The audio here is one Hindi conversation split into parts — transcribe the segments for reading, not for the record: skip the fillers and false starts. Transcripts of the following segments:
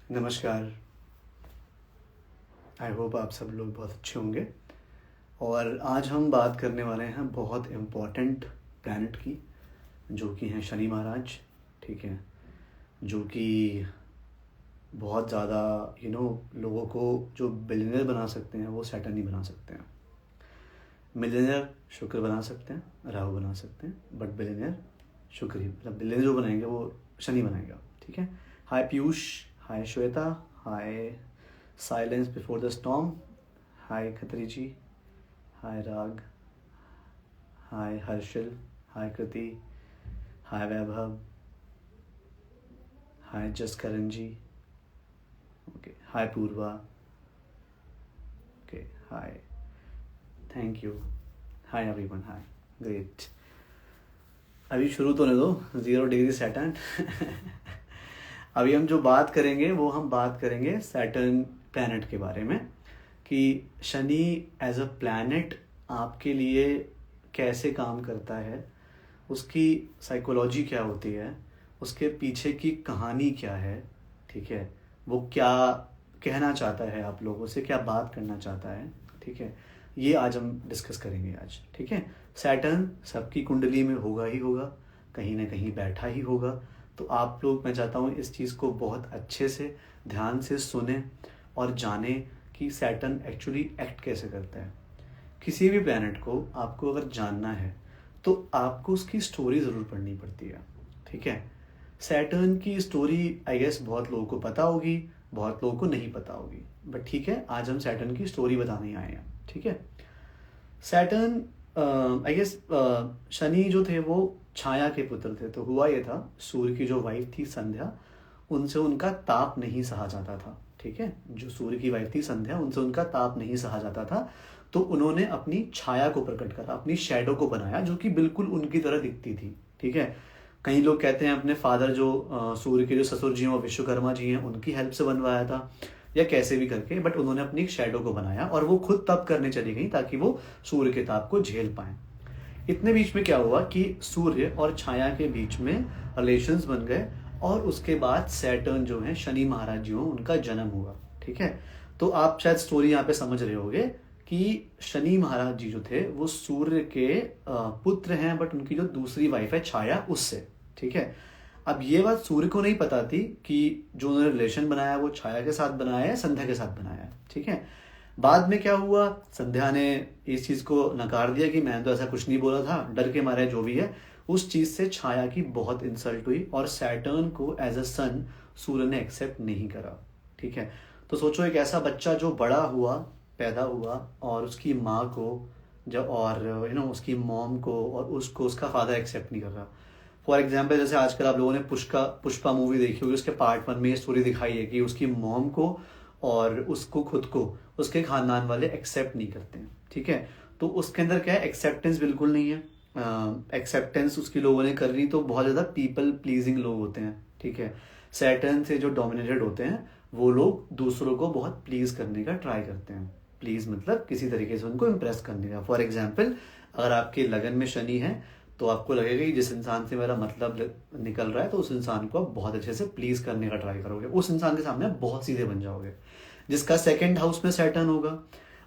नमस्कार। आई होप आप सब लोग बहुत अच्छे होंगे। और आज हम बात करने वाले हैं बहुत इम्पोर्टेंट प्लैनेट की, जो कि हैं शनि महाराज। ठीक है, जो कि बहुत ज़्यादा लोगों को जो बिलियनर बना सकते हैं वो सैटर्न ही बना सकते हैं। मिलियनर शुक्र बना सकते हैं, राहु बना सकते हैं, बट बिलियनर शुक्र ही, मतलब बिलियनर जो बनाएंगे वो शनि बनाएगा। ठीक है। Hi Piyush, hi Shweta, hi silence before the storm, hi Khatri ji, hi Raag, hi Harshal, hi Kriti, hi Vaibhav, hi Jaskaran ji, okay, hi Purva, okay, hi, thank you, hi everyone, hi, great. अभी शुरू तो नहीं दो 0 डिग्री सैटर्न। अभी हम जो बात करेंगे वो हम बात करेंगे सैटर्न प्लैनेट के बारे में, कि शनि एज अ प्लैनेट आपके लिए कैसे काम करता है, उसकी साइकोलॉजी क्या होती है, उसके पीछे की कहानी क्या है। ठीक है, वो क्या कहना चाहता है, आप लोगों से क्या बात करना चाहता है। ठीक है, ये आज हम डिस्कस करेंगे आज। ठीक है, सैटर्न सबकी कुंडली में होगा ही होगा, कहीं ना कहीं बैठा ही होगा। तो आप लोग, मैं चाहता हूँ इस चीज़ को बहुत अच्छे से ध्यान से सुने और जाने कि सैटर्न एक्चुअली एक्ट कैसे करता है। किसी भी प्लैनेट को आपको अगर जानना है तो आपको उसकी स्टोरी ज़रूर पढ़नी पड़ती है। ठीक है, सैटर्न की स्टोरी आई गेस बहुत लोगों को पता होगी, बहुत लोगों को नहीं पता होगी, बट ठीक है, आज हम सैटर्न की स्टोरी बताने आए हैं। ठीक है, सैटर्न आई गेस शनि जो थे वो छाया के पुत्र थे। तो हुआ ये था, सूर्य की जो वाइफ थी संध्या, उनसे उनका ताप नहीं सहा जाता था। ठीक है, जो सूर्य की वाइफ थी संध्या, उनसे उनका ताप नहीं सहा जाता था। तो उन्होंने अपनी छाया को प्रकट करा, अपनी शैडो को बनाया, जो कि बिल्कुल उनकी तरह दिखती थी। ठीक है, कई लोग कहते हैं अपने फादर जो सूर्य के जो ससुर जी हैं वो विश्वकर्मा जी हैं, उनकी हेल्प से बनवाया था, या कैसे भी करके, बट उन्होंने अपनी एक शैडो को बनाया और वो खुद तप करने चली गई ताकि वो सूर्य के ताप को झेल पाए। इतने बीच में क्या हुआ कि सूर्य और छाया के बीच में रिलेशंस बन गए, और उसके बाद सैटर्न जो है शनि महाराज जी हो, उनका जन्म हुआ। ठीक है, तो आप शायद स्टोरी यहाँ पे समझ रहे होगे कि शनि महाराज जी जो थे वो सूर्य के पुत्र हैं, बट उनकी जो दूसरी वाइफ है छाया, उससे। ठीक है, अब ये बात सूर्य को नहीं पता थी कि जो उन्होंने रिलेशन बनाया वो छाया के साथ बनाया है, संध्या के साथ बनाया है। ठीक है, बाद में क्या हुआ, संध्या ने इस चीज़ को नकार दिया कि मैंने तो ऐसा कुछ नहीं बोला था, डर के मारे जो भी है। उस चीज़ से छाया की बहुत इंसल्ट हुई और सैटर्न को एज अ सन सूर्य ने एक्सेप्ट नहीं करा। ठीक है, तो सोचो एक ऐसा बच्चा जो बड़ा हुआ, पैदा हुआ, और उसकी माँ को जब, और उसकी मॉम को, और उसको उसका फादर एक्सेप्ट नहीं कर रहा। फॉर एग्जाम्पल, जैसे आजकल आप लोगों ने पुष्पा मूवी देखी होगी, उसके पार्ट 1 में ये स्टोरी दिखाई है कि उसकी मॉम को और उसको खुद को उसके खानदान वाले एक्सेप्ट नहीं करते हैं। ठीक है, तो उसके अंदर क्या है, एक्सेप्टेंस बिल्कुल नहीं है। एक्सेप्टेंस उसकी लोगों ने कर ली तो बहुत ज़्यादा पीपल प्लीजिंग लोग होते हैं। ठीक है, सैटर्न से जो डोमिनेटेड होते हैं वो लोग दूसरों को बहुत प्लीज करने का ट्राई करते हैं। प्लीज मतलब किसी तरीके से उनको इम्प्रेस करने का। फॉर एग्जाम्पल, अगर आपके लगन में शनि है तो आपको लगेगा कि जिस इंसान से मेरा मतलब निकल रहा है, तो उस इंसान को आप बहुत अच्छे से प्लीज करने का ट्राई करोगे, उस इंसान के सामने आप बहुत सीधे बन जाओगे। जिसका सेकंड हाउस में सैटर्न होगा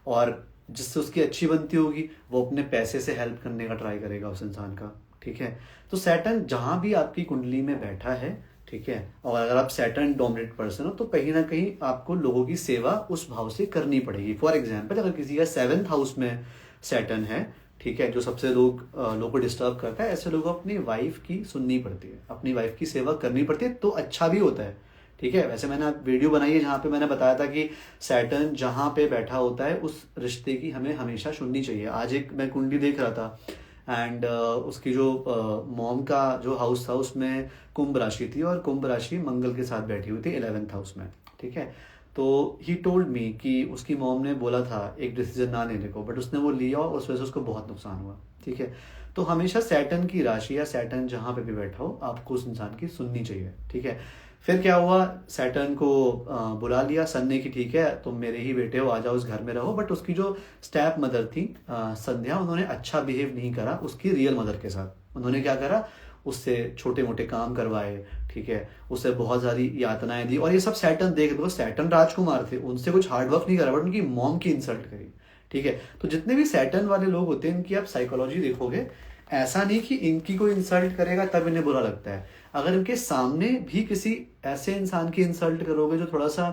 और जिससे उसकी अच्छी बनती होगी, वो अपने पैसे से हेल्प करने का ट्राई करेगा उस इंसान का। ठीक है, तो सैटर्न जहां भी आपकी कुंडली में बैठा है, ठीक है, और अगर आप सैटर्न डोमिनेट पर्सन हो तो कहीं ना कहीं आपको लोगों की सेवा उस भाव से करनी पड़ेगी। फॉर एग्जाम्पल, अगर किसी का 7th हाउस में सैटर्न है, ठीक है, जो सबसे लोगों को डिस्टर्ब करता है, ऐसे लोगों को अपनी वाइफ की सुननी पड़ती है, अपनी वाइफ की सेवा करनी पड़ती है, तो अच्छा भी होता है। ठीक है, वैसे मैंने वीडियो बनाई है जहाँ पे मैंने बताया था कि सैटर्न जहाँ पे बैठा होता है उस रिश्ते की हमें हमेशा सुननी चाहिए। आज एक मैं कुंडली देख रहा था, एंड उसकी जो मॉम का जो हाउस था उसमें कुंभ राशि थी, और कुंभ राशि मंगल के साथ बैठी हुई थी 11th हाउस में। ठीक है, तो ही टोल्ड मी कि उसकी मॉम ने बोला था एक डिसीजन ना लेने को, बट उसने वो लिया और उस वजह से उसको बहुत नुकसान हुआ। ठीक है, तो हमेशा सैटर्न की राशि या सैटर्न जहाँ पे भी बैठा हो, आपको उस इंसान की सुननी चाहिए। ठीक है, फिर क्या हुआ, सैटर्न को बुला लिया सन ने कि ठीक है तुम मेरे ही बेटे हो, आ जाओ, इस घर में रहो। बट उसकी जो स्टेप मदर थी संध्या, उन्होंने अच्छा बिहेव नहीं करा उसकी रियल मदर के साथ। उन्होंने क्या करा, उससे छोटे मोटे काम करवाए, ठीक है, उसे बहुत सारी यातनाएं दी, और ये सब सैटर्न देख, बिकॉज सैटर्न राजकुमार थे, उनसे कुछ हार्ड वर्क नहीं करा, बट उनकी मॉम की इंसल्ट करी। ठीक है, तो जितने भी सैटर्न वाले लोग होते हैं इनकी आप साइकोलॉजी देखोगे, ऐसा नहीं कि इनकी कोई इंसल्ट करेगा तब इन्हें बुरा लगता है, अगर इनके सामने भी किसी ऐसे इंसान की इंसल्ट करोगे जो थोड़ा सा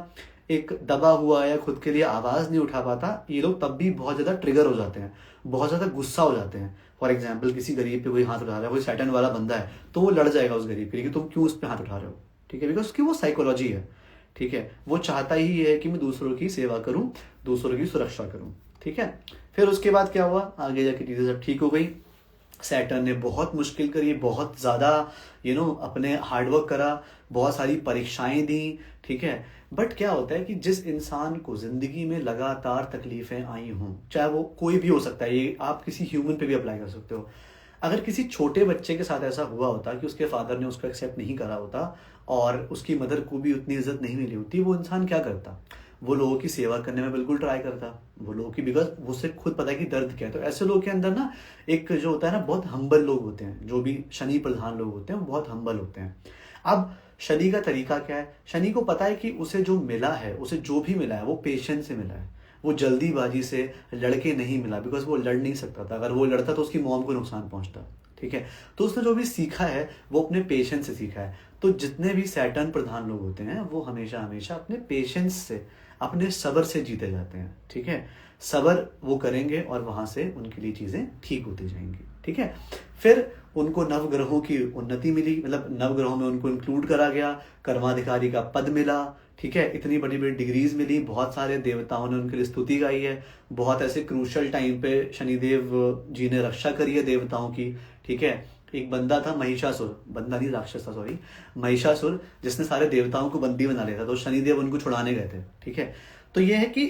एक दबा हुआ है या खुद के लिए आवाज़ नहीं उठा पाता, ये लोग तब भी बहुत ज़्यादा ट्रिगर हो जाते हैं, बहुत ज़्यादा गुस्सा हो जाते हैं। फॉर एग्जाम्पल, किसी गरीब पे कोई हाथ उठा रहा है, कोई सैटर्न वाला बंदा है, तो वो लड़ जाएगा उस गरीब के लिए कि तुम क्यों उस पर हाथ उठा रहे हो। ठीक है, बिकॉज उसकी वो साइकोलॉजी है। ठीक है, वो चाहता ही है कि मैं दूसरों की सेवा करूं, दूसरों की सुरक्षा करूं। ठीक है, फिर उसके बाद क्या हुआ, आगे जाके चीज़ें सब ठीक हो गई। सैटर्न ने बहुत मुश्किल करी, बहुत ज़्यादा अपने हार्डवर्क करा, बहुत सारी परीक्षाएं दी। ठीक है, बट क्या होता है कि जिस इंसान को ज़िंदगी में लगातार तकलीफ़ें आई हों, चाहे वो कोई भी हो सकता है, ये आप किसी ह्यूमन पे भी अप्लाई कर सकते हो। अगर किसी छोटे बच्चे के साथ ऐसा हुआ होता कि उसके फादर ने उसको एक्सेप्ट नहीं करा होता और उसकी मदर को भी उतनी इज्जत नहीं मिली होती, वो इंसान क्या करता, वो लोगों की सेवा करने में बिल्कुल ट्राई करता, वो लोगों की, बिकॉज उसे खुद पता है कि दर्द क्या है। तो ऐसे लोगों के अंदर ना एक जो होता है ना, बहुत हम्बल लोग होते हैं, जो भी शनि प्रधान लोग होते हैं वो बहुत हम्बल होते हैं। अब शनि का तरीका क्या है, शनि को पता है कि उसे जो मिला है, उसे जो भी मिला है वो पेशेंस से मिला है, वो जल्दीबाजी से लड़के नहीं मिला, बिकॉज वो लड़ नहीं सकता था, अगर वो लड़ता तो उसकी मॉम को नुकसान पहुंचता। ठीक है, तो उसने जो भी सीखा है वो अपने पेशेंस से सीखा है। तो जितने भी सैटर्न प्रधान लोग होते हैं वो हमेशा हमेशा अपने पेशेंस से, अपने सब्र से जीते जाते हैं। ठीक है, सब्र वो करेंगे और वहां से उनके लिए चीज़ें ठीक होती जाएंगी। ठीक है, फिर उनको नवग्रहों की उन्नति मिली, मतलब नवग्रहों में उनको इंक्लूड करा गया, कर्माधिकारी का पद मिला। ठीक है, इतनी बड़ी बड़ी डिग्रीज मिली, बहुत सारे देवताओं ने उनके लिए स्तुति गाई है, बहुत ऐसे क्रूशल टाइम पे शनिदेव जी ने रक्षा करी है देवताओं की। ठीक है, एक बंदा था महिषासुर, बंदा नहीं राक्षस था, सॉरी, महिषासुर, जिसने सारे देवताओं को बंदी बना लिया था, तो शनिदेव उनको छुड़ाने गए थे। ठीक है, तो ये है कि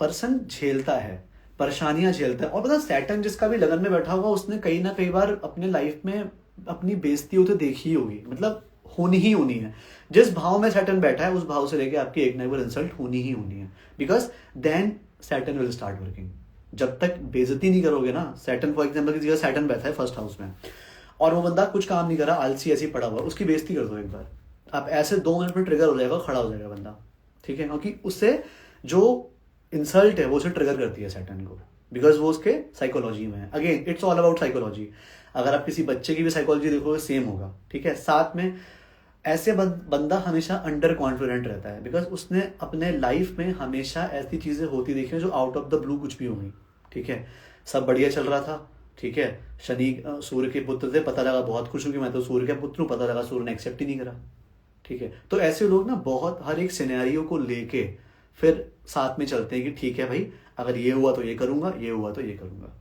पर्सन झेलता है, परेशानियां झेलता है। और पता, सैटर्न जिसका भी लगन में बैठा होगा उसने कहीं ना कई बार अपने लाइफ में अपनी बेइज्जती होते देखी होगी, मतलब होनी ही होनी है। जिस भाव में सैटर्न बैठा है उस भाव से लेके आपकी एक ना एक बार इंसल्ट होनी ही होनी है, because then Saturn will start working. जब तक बेइज्जती नहीं करोगे ना, सैटर्न फॉर एग्जाम्पल किसी का सैटर्न बैठा है फर्स्ट हाउस में और वो बंदा कुछ काम नहीं कर रहा, आलसी ऐसी पड़ा हुआ, उसकी बेइज्जती कर दो एक बार, आप ऐसे 2 मिनट में ट्रिगर हो जाएगा, खड़ा हो जाएगा बंदा। ठीक है, क्योंकि उससे जो इंसल्ट है वो उसे ट्रिगर करती है सैटर्न को, बिकॉज वो उसके साइकोलॉजी में है। Again it's all about psychology. अगर आप किसी बच्चे की भी साइकोलॉजी देखोगे सेम होगा। ठीक है, साथ में ऐसे बंदा हमेशा अंडर कॉन्फिडेंट रहता है, बिकॉज उसने अपने लाइफ में हमेशा ऐसी चीजें होती देखी हैं जो आउट ऑफ द ब्लू कुछ भी हो गई। ठीक है, सब बढ़िया चल रहा था। ठीक है, शनि सूर्य के पुत्र थे, पता लगा बहुत खुश हूं कि मैं तो सूर्य का पुत्र हूं, पता लगा सूर्य ने एक्सेप्ट ही नहीं करा। ठीक है, तो ऐसे लोग ना बहुत हर एक सिनेरियो को लेके फिर साथ में चलते हैं कि ठीक है भाई, अगर ये हुआ तो ये करूंगा, ये हुआ तो ये करूंगा।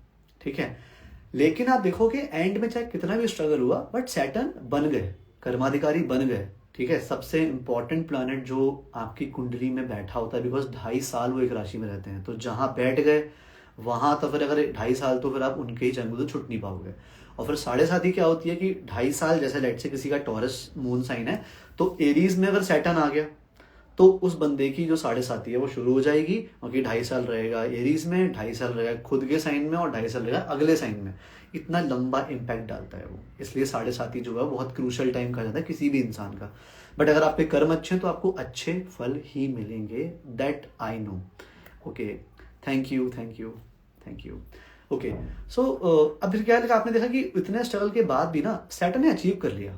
ठीक है, लेकिन आप देखोगे एंड में चाहे कितना भी स्ट्रगल हुआ, बट सैटर्न बन गए, कर्माधिकारी बन गए। ठीक है, सबसे इंपॉर्टेंट प्लैनेट जो आपकी कुंडली में बैठा होता है, बिकॉज 2.5 साल वो एक राशि में रहते हैं, तो जहां बैठ गए वहां तो फिर अगर 2.5 साल तो फिर आप उनके ही चंगुल से छुट नहीं पाओगे। और फिर 7.5 क्या होती है कि 2.5 साल, जैसे लेट से किसी का टॉरस मून साइन है, तो एरीज में अगर सैटर्न आ गया तो उस बंदे की जो 7.5 है वो शुरू हो जाएगी, क्योंकि 2.5 साल रहेगा एरीज में, 2.5 साल रहेगा खुद के साइन में और 2.5 साल रहेगा अगले साइन में। इतना लंबा इम्पैक्ट डालता है वो, इसलिए 7.5 जो है बहुत क्रूशल टाइम कहा जाता है किसी भी इंसान का। बट अगर आपके कर्म अच्छे हैं तो आपको अच्छे फल ही मिलेंगे, that I know. Okay, thank you thank you thank you. Okay, so अब फिर क्या लगा, आपने देखा कि इतने स्ट्रगल के बाद भी ना सैटर्न ने अचीव कर लिया,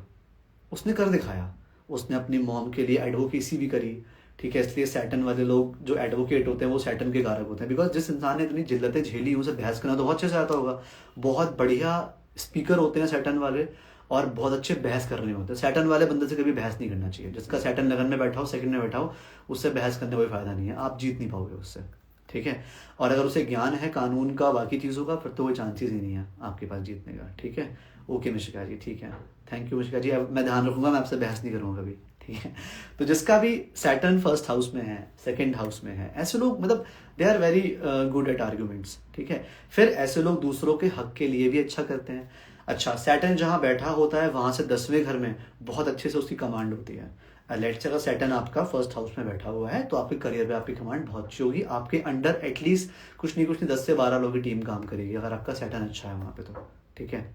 उसने कर दिखाया, उसने अपनी मॉम के लिए एडवोकेसी भी करी। ठीक है, इसलिए सैटर्न वाले लोग जो एडवोकेट होते हैं वो सैटर्न के कारक होते हैं, बिकॉज जिस इंसान ने इतनी जिल्लतें झेली उसे बहस करना तो बहुत अच्छे से आता होगा। बहुत बढ़िया स्पीकर होते हैं सैटर्न वाले और बहुत अच्छे बहस करने होते हैं। सैटर्न वाले बंदे से कभी बहस नहीं करना चाहिए, जिसका सैटर्न लगन में बैठा हो, सेकंड में बैठा हो, उससे बहस करने कोई फायदा नहीं है, आप जीत नहीं पाओगे उससे। ठीक है, और अगर उसे ज्ञान है कानून का, बाकी चीज़ों का, फिर तो कोई चांसेस ही नहीं है आपके पास जीतने का। ठीक है, ओके मिशिका जी, ठीक है, थैंक यू मिशिका जी, अब मैं ध्यान रखूंगा, मैं आपसे बहस नहीं करूंगा कभी। ठीक है, तो जिसका भी सैटर्न फर्स्ट हाउस में है, सेकंड हाउस में है, ऐसे लोग मतलब they are very good at arguments. ठीक है, फिर ऐसे लोग दूसरों के हक के लिए भी अच्छा करते हैं। अच्छा, सैटर्न जहाँ बैठा होता है वहां से 10वें घर में बहुत अच्छे से उसकी कमांड होती है। लेट्स से अगर सैटर्न आपका फर्स्ट हाउस में बैठा हुआ है तो आपके करियर पे आपकी कमांड बहुत अच्छी होगी, आपके अंडर एटलीस्ट कुछ नहीं 10 से 12 लोगों की टीम काम करेगी अगर आपका सैटर्न अच्छा है वहां पे तो। ठीक है,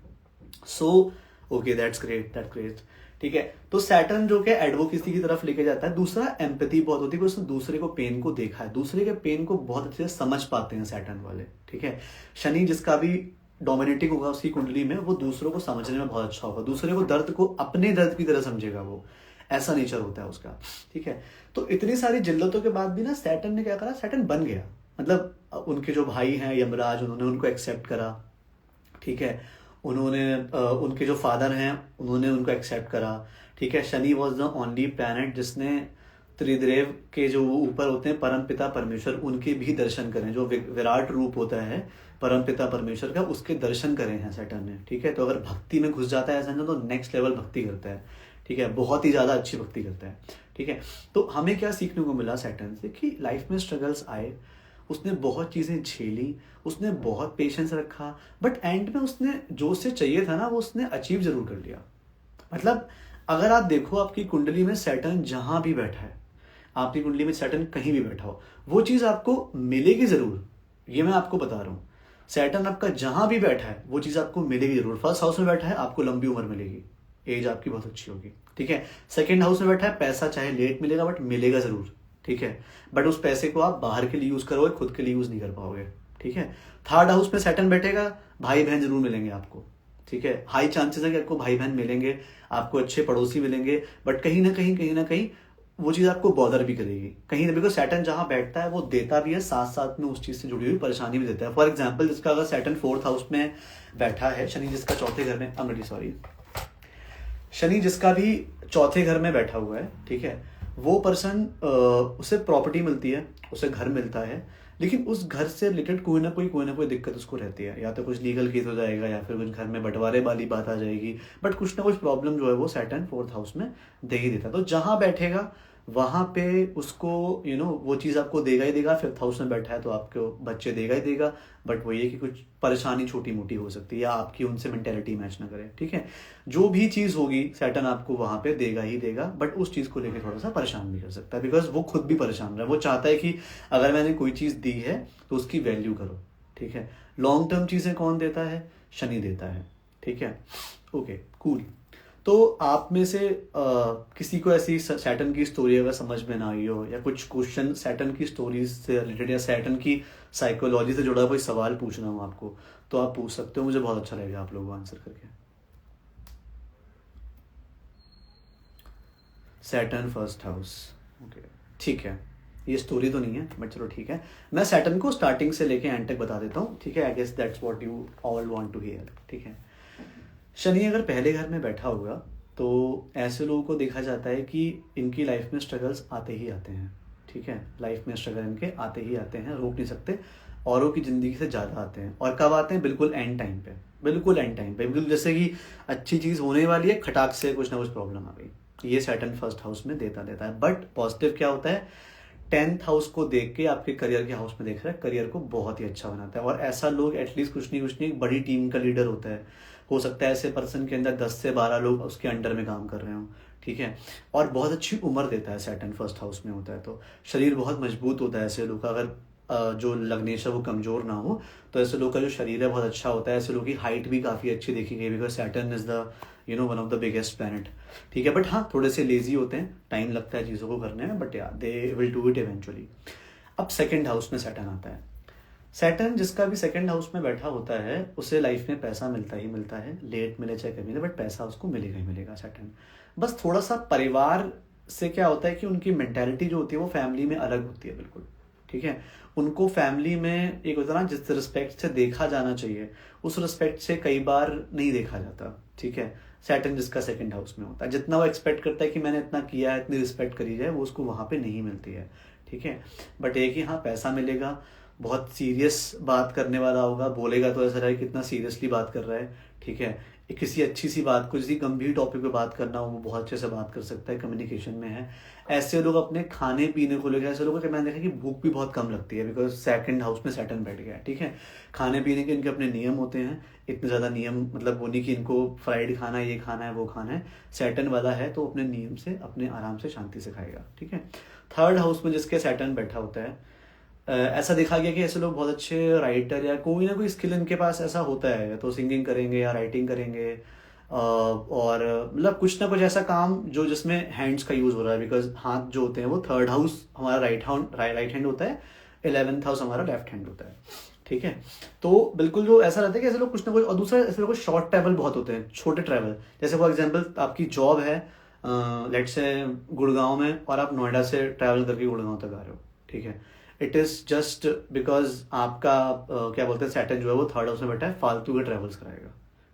so okay, that's great, that's great. ठीक है। तो सैटर्न जो कि एडवोकेसी की तरफ लेके जाता है। दूसरा एम्पैथी बहुत होती है, उसने दूसरे को पेन को देखा है, दूसरे के पेन को बहुत अच्छे से समझ पाते हैं सैटर्न वाले, ठीक है। शनि जिसका भी डोमिनेटिंग होगा उसकी कुंडली में, वो दूसरों को समझने में बहुत अच्छा होगा, दूसरे को दर्द को अपने दर्द की तरह समझेगा, वो ऐसा नेचर होता है उसका, ठीक है। तो इतनी सारी जिल्लतों के बाद भी ना सैटर्न ने क्या करा, सैटर्न बन गया। मतलब उनके जो भाई हैं यमराज, उन्होंने उनको एक्सेप्ट करा, ठीक है। उन्होंने उनके जो फादर हैं उन्होंने उनको एक्सेप्ट करा, ठीक है। Shani was the only planet जिसने त्रिदेव के जो ऊपर होते हैं परम पिता परमेश्वर, उनके भी दर्शन करें, जो विराट रूप होता है परम पिता परमेश्वर का, उसके दर्शन करे हैं सैटर्न ने, ठीक है। तो अगर भक्ति में घुस जाता है ऐसा तो नेक्स्ट लेवल भक्ति करता है, ठीक है, बहुत ही ज़्यादा अच्छी भक्ति करता है, ठीक है। तो हमें क्या सीखने को मिला सैटर्न से कि लाइफ में स्ट्रगल्स आए, उसने बहुत चीज़ें झेली, उसने बहुत पेशेंस रखा, बट एंड में उसने जो उससे चाहिए था ना वो उसने अचीव जरूर कर लिया। मतलब अगर आप देखो आपकी कुंडली में सैटर्न जहां भी बैठा है, आपकी कुंडली में सैटर्न कहीं भी बैठा हो, वो चीज़ आपको मिलेगी ज़रूर, ये मैं आपको बता रहा हूँ। सैटर्न आपका जहां भी बैठा है वो चीज़ आपको मिलेगी ज़रूर। फर्स्ट हाउस में बैठा है, आपको लंबी उम्र मिलेगी, एज आपकी बहुत अच्छी होगी, ठीक है। सेकेंड हाउस में बैठा है, पैसा चाहे लेट मिलेगा बट मिलेगा ज़रूर, ठीक है। बट उस पैसे को आप बाहर के लिए यूज़ करोगे, खुद के लिए यूज़ नहीं कर पाओगे, ठीक है। थर्ड हाउस में सैटर्न बैठेगा, भाई बहन जरूर मिलेंगे आपको, ठीक है। हाई चांसेस है कि आपको भाई बहन मिलेंगे, आपको अच्छे पड़ोसी मिलेंगे, बट कहीं ना कहीं वो चीज़ आपको बॉदर भी करेगी कहीं ना, बिकॉज सैटर्न जहां बैठता है वो देता भी है, साथ साथ में उस चीज़ से जुड़ी हुई परेशानी भी देता है। फॉर एग्जाम्पल जिसका अगर सैटर्न फोर्थ हाउस में बैठा है, शनि जिसका चौथे घर में, शनि जिसका भी चौथे घर में बैठा हुआ है, ठीक है, वो पर्सन उसे प्रॉपर्टी मिलती है, उसे घर मिलता है, लेकिन उस घर से रिलेटेड कोई ना कोई दिक्कत उसको रहती है। या तो कुछ लीगल केस हो जाएगा, या फिर कुछ घर में बंटवारे वाली बात आ जाएगी, बट कुछ ना कुछ प्रॉब्लम जो है वो सैटर्न फोर्थ हाउस में दे ही देता है। तो जहाँ बैठेगा वहाँ पे उसको वो चीज़ आपको देगा ही देगा। फिफ्थ हाउस में बैठा है तो आपको बच्चे देगा ही देगा, बट वो ये कि कुछ परेशानी छोटी मोटी हो सकती है या आपकी उनसे मेंटेलिटी मैच ना करे, ठीक है। जो भी चीज़ होगी सैटर्न आपको वहाँ पे देगा ही देगा, बट उस चीज़ को लेकर थोड़ा सा परेशान भी कर सकता है, बिकॉज वो खुद भी परेशान रहा है। वो चाहता है कि अगर मैंने कोई चीज़ दी है तो उसकी वैल्यू करो, ठीक है। लॉन्ग टर्म चीज़ें कौन देता है, शनि देता है, ठीक है। Okay cool. तो आप में से किसी को ऐसी सैटर्न की स्टोरी अगर समझ में ना आई हो, या कुछ क्वेश्चन सैटर्न की स्टोरीज से रिलेटेड या सैटर्न की साइकोलॉजी से जुड़ा कोई सवाल पूछना हो आपको, तो आप पूछ सकते हो, मुझे बहुत अच्छा लगेगा आप लोगों को आंसर करके। सैटर्न फर्स्ट हाउस, ओके ठीक है। ये स्टोरी तो नहीं है बट चलो ठीक है, मैं सैटर्न को स्टार्टिंग से लेके एंड तक बता देता हूँ, ठीक है। I guess that's what you all want to hear, ठीक है। शनि अगर पहले घर में बैठा होगा तो ऐसे लोगों को देखा जाता है कि इनकी लाइफ में स्ट्रगल्स आते ही आते हैं, ठीक है। लाइफ में स्ट्रगल इनके आते ही आते हैं, रोक नहीं सकते, औरों की ज़िंदगी से ज़्यादा आते हैं। और कब आते हैं, बिल्कुल एंड टाइम पे, बिल्कुल एंड टाइम पे, बिल्कुल जैसे कि अच्छी चीज़ होने वाली है, खटाक से कुछ ना कुछ प्रॉब्लम आ गई। ये सैटर्न फर्स्ट हाउस में देता है। बट पॉजिटिव क्या होता है, 10th हाउस को देख के आपके करियर के हाउस में देख रहा है, करियर को बहुत ही अच्छा बनाता है। और ऐसा लोग एटलीस्ट कुछ नहीं बड़ी टीम का लीडर होता है। हो सकता है ऐसे पर्सन के अंदर 10 से 12 लोग उसके अंडर में काम कर रहे हो, ठीक है। और बहुत अच्छी उम्र देता है, सैटर्न फर्स्ट हाउस में होता है तो शरीर बहुत मजबूत होता है ऐसे लोग का। अगर जो लग्नेश है वो कमजोर ना हो तो ऐसे लोग का जो शरीर है बहुत अच्छा होता है। ऐसे लोग की हाइट भी काफ़ी अच्छी देखी गई, because Saturn is the one of the biggest planet, ठीक है। बट हाँ थोड़े से लेजी होते हैं, टाइम लगता है चीज़ों को करने में, बट या they will do it eventually. अब सेकंड हाउस में सैटर्न आता है। सैटर्न जिसका भी सेकंड हाउस में बैठा होता है उसे लाइफ में पैसा मिलता ही मिलता है, लेट मिले चाहे कभी मिले, बट पैसा उसको मिलेगा ही मिलेगा सैटर्न। बस थोड़ा सा परिवार से क्या होता है कि उनकी मेंटेलिटी जो होती है वो फैमिली में अलग होती है, बिल्कुल, ठीक है। उनको फैमिली में एक होता है ना, जिस रिस्पेक्ट से देखा जाना चाहिए उस रिस्पेक्ट से कई बार नहीं देखा जाता, ठीक है। सैटर्न जिसका सेकंड हाउस में होता है, जितना वो एक्सपेक्ट करता है कि मैंने इतना किया है, इतनी रिस्पेक्ट करी जाए, वो उसको वहाँ पे नहीं मिलती है, ठीक है। बट एक ही हाँ पैसा मिलेगा, बहुत सीरियस बात करने वाला होगा, बोलेगा तो ऐसा रहे कितना सीरियसली बात कर रहा है, ठीक है। किसी अच्छी सी बात को, किसी गंभीर टॉपिक पे बात करना हो वो बहुत अच्छे से बात कर सकता है, कम्युनिकेशन में है। ऐसे लोग अपने खाने पीने को लेकर, ऐसे लोगों को मैंने देखा कि भूख भी बहुत कम लगती है, बिकॉज सेकंड हाउस में सैटर्न बैठ गया है, ठीक है। खाने पीने के इनके अपने नियम होते हैं, इतने ज़्यादा नियम मतलब वो नहीं कि इनको फ्राइड खाना है, ये खाना है, वो खाना है। सैटर्न वाला है तो अपने नियम से अपने आराम से शांति से खाएगा, ठीक है। थर्ड हाउस में जिसके सैटर्न बैठा होता है, ऐसा देखा गया कि ऐसे लोग बहुत अच्छे राइटर या कोई ना कोई स्किल इनके पास ऐसा होता है, या तो सिंगिंग करेंगे या राइटिंग करेंगे, और मतलब कुछ ना कुछ ऐसा काम जो जिसमें हैंड्स का यूज़ हो रहा है, बिकॉज हाथ जो होते हैं वो थर्ड हाउस हमारा राइट हैंड होता है, 11th हाउस हमारा लेफ्ट हैंड होता है, ठीक है। तो बिल्कुल जो ऐसा रहता है कि ऐसे लोग कुछ ना कुछ, और दूसरा ऐसे लोग शॉर्ट ट्रैवल बहुत होते हैं, छोटे ट्रैवल, जैसे फॉर एग्जांपल आपकी जॉब है लेट्स से गुड़गांव में, और आप नोएडा से ट्रैवल करके गुड़गांव तक आ रहे हो, ठीक है। इट इज़ जस्ट बिकॉज आपका क्या बोलते हैं सैटर्न जो है वो थर्ड हाउस में बैठा है, फालतू के ट्रैवल्स कराएगा,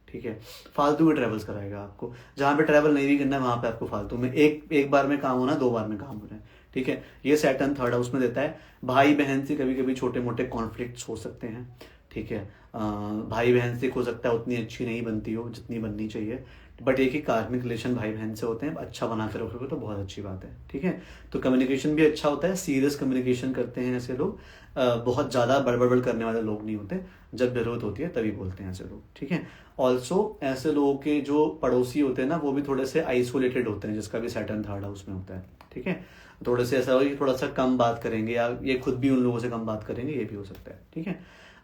ठीक है। फालतू के ट्रैवल्स कराएगा आपको, जहाँ पे ट्रैवल नहीं भी करना है वहाँ पे आपको फालतू में एक बार में काम होना, 2 बार में काम होना है, ठीक है। ये सैटर्न थर्ड हाउस में देता है। भाई बहन से कभी कभी छोटे मोटे कॉन्फ्लिक्ट्स हो सकते हैं, ठीक है। भाई बहन से हो सकता है उतनी अच्छी नहीं बनती हो जितनी बननी चाहिए, बट एक ही कार्मिक रिलेशन भाई बहन से होते हैं, अच्छा बना कर रखोगे तो बहुत अच्छी बात है, ठीक है। तो कम्युनिकेशन भी अच्छा होता है, सीरियस कम्युनिकेशन करते हैं ऐसे लोग, बहुत ज़्यादा बड़बड़ करने वाले लोग नहीं होते, जब जरूरत होती है तभी बोलते हैं ऐसे लोग, ठीक है। ऑल्सो ऐसे लोगों के जो पड़ोसी होते हैं ना वो भी थोड़े से आइसोलेटेड होते हैं, जिसका भी सैटर्न थर्ड हाउस में होता है, ठीक है। थोड़े से ऐसा हो कि थोड़ा सा कम बात करेंगे, या ये खुद भी उन लोगों से कम बात करेंगे, ये भी हो सकता है, ठीक है।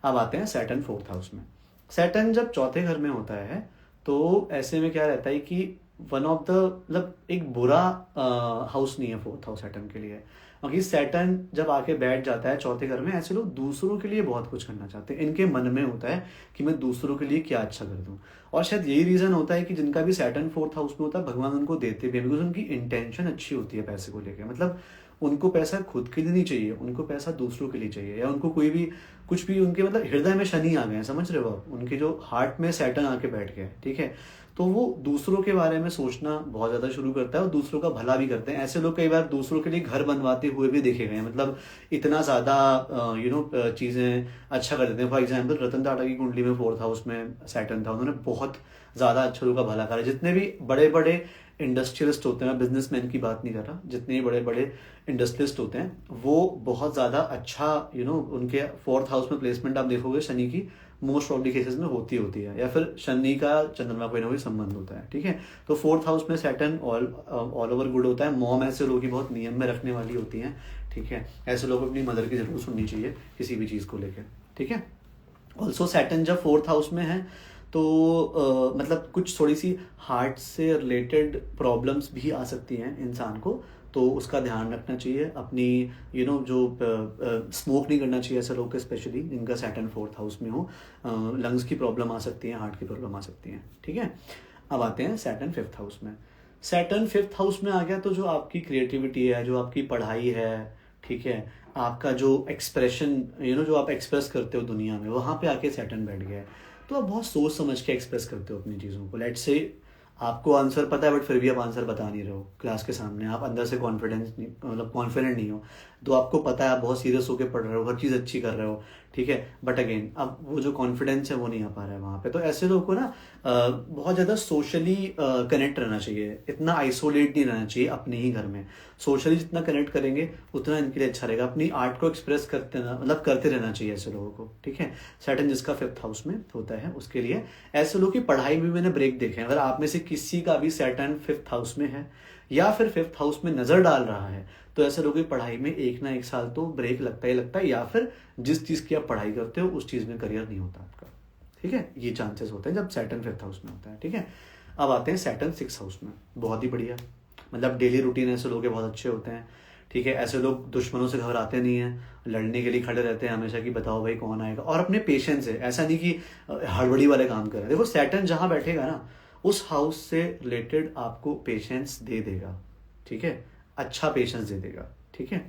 अब आते हैं सैटर्न फोर्थ हाउस में। सैटर्न जब चौथे घर में होता है तो ऐसे में क्या रहता है कि वन ऑफ द मतलब एक बुरा हाउस नहीं है फोर्थ हाउस सैटर्न के लिए, क्योंकि सैटर्न जब आके बैठ जाता है चौथे घर में, ऐसे लोग दूसरों के लिए बहुत कुछ करना चाहते हैं, इनके मन में होता है कि मैं दूसरों के लिए क्या अच्छा कर दूं, और शायद यही रीज़न होता है कि जिनका भी सैटर्न फोर्थ हाउस में होता है भगवान उनको देते भी हैं, बिकॉज उनकी इंटेंशन अच्छी होती है पैसे को लेकर, मतलब उनको पैसा खुद के लिए नहीं चाहिए, उनको पैसा दूसरों के लिए चाहिए, या उनको कोई भी कुछ भी उनके मतलब हृदय में शनि आ गए हैं, समझ रहे हो आप, उनके जो हार्ट में सैटर्न आके बैठ गया है, ठीक है। तो वो दूसरों के बारे में सोचना बहुत ज़्यादा शुरू करता है और दूसरों का भला भी करते हैं। ऐसे लोग कई बार दूसरों के लिए घर बनवाते हुए भी देखे गए हैं, मतलब इतना ज़्यादा चीज़ें अच्छा कर देते हैं। फॉर एग्जाम्पल रतन टाटा की कुंडली में फोर्थ हाउस में सैटर्न था, उन्होंने बहुत ज़्यादा अच्छा लोगों का भला करा। जितने भी बड़े बड़े इंडस्ट्रियलिस्ट होते हैं, बिजनेसमैन की बात नहीं कर रहा, जितने भी बड़े बड़े इंडस्ट्रियलिस्ट होते हैं वो बहुत ज़्यादा अच्छा उनके फोर्थ हाउस में प्लेसमेंट आप देखोगे शनि की मोस्ट ऑफ द केसेस में होती है, या फिर शनि का चंद्रमा कोई ना कोई संबंध होता है, ठीक है। तो फोर्थ हाउस में सैटर्न ऑल ओवर गुड होता है। मॉम ऐसे लोगों की बहुत नियम में रखने वाली होती हैं, ठीक है। ऐसे लोग अपनी मदर की जरूर सुननी चाहिए किसी भी चीज़ को लेकर, ठीक है। ऑल्सो सैटर्न जब फोर्थ हाउस में है तो मतलब कुछ थोड़ी सी हार्ट से रिलेटेड प्रॉब्लम्स भी आ सकती हैं इंसान को, तो उसका ध्यान रखना चाहिए। अपनी जो स्मोक नहीं करना चाहिए ऐसे लोग के, स्पेशली जिनका सैटर्न फोर्थ हाउस में हो, लंग्स की प्रॉब्लम आ सकती है, हार्ट की प्रॉब्लम आ सकती है, ठीक है। अब आते हैं सैटर्न फिफ्थ हाउस में। सैटर्न फिफ्थ हाउस में आ गया तो जो आपकी क्रिएटिविटी है, जो आपकी पढ़ाई है, ठीक है, आपका जो एक्सप्रेशन जो आप एक्सप्रेस करते हो दुनिया में, वहाँ पे आके सैटर्न बैठ गया है। तो आप बहुत सोच समझ के एक्सप्रेस करते हो अपनी चीज़ों को। लेट्स से आपको आंसर पता है बट फिर भी आप आंसर बता नहीं रहे हो क्लास के सामने, आप अंदर से कॉन्फिडेंस नहीं, मतलब कॉन्फिडेंट नहीं हो, तो आपको पता है आप बहुत सीरियस होकर पढ़ रहे हो, हर चीज़ अच्छी कर रहे हो, ठीक है, बट अगेन अब वो जो कॉन्फिडेंस है वो नहीं आ पा रहा है वहाँ पे। तो ऐसे लोगों को ना बहुत ज़्यादा सोशली कनेक्ट रहना चाहिए, इतना आइसोलेट नहीं रहना चाहिए अपने ही घर में। सोशली जितना कनेक्ट करेंगे उतना इनके लिए अच्छा रहेगा। अपनी आर्ट को एक्सप्रेस करते रहना चाहिए ऐसे लोगों को, ठीक है। सैटर्न जिसका फिफ्थ हाउस में होता है उसके लिए ऐसे लोगों की पढ़ाई में मैंने ब्रेक देखे हैं। अगर आप में से किसी का भी सैटर्न फिफ्थ हाउस में है या फिर फिफ्थ हाउस में नजर डाल रहा है, तो ऐसे लोगों की पढ़ाई में 1 ना 1 साल तो ब्रेक लगता ही लगता है, या फिर जिस चीज़ की आप पढ़ाई करते हो उस चीज़ में करियर नहीं होता आपका, ठीक है। ये चांसेस होते हैं जब सैटर्न फिफ्थ हाउस में होता है, ठीक है। अब आते हैं सैटर्न सिक्स हाउस में। बहुत ही बढ़िया, मतलब डेली रूटीन ऐसे लोग के बहुत अच्छे होते हैं, ठीक है। ऐसे लोग दुश्मनों से घबराते नहीं हैं, लड़ने के लिए खड़े रहते हैं हमेशा कि बताओ भाई कौन आएगा, और अपने पेशेंस है, ऐसा नहीं कि हड़बड़ी वाले काम कर रहे हैं। देखो सैटर्न जहाँ बैठेगा ना उस हाउस से रिलेटेड आपको पेशेंस दे देगा, ठीक है, अच्छा पेशेंस दे देगा, ठीक है।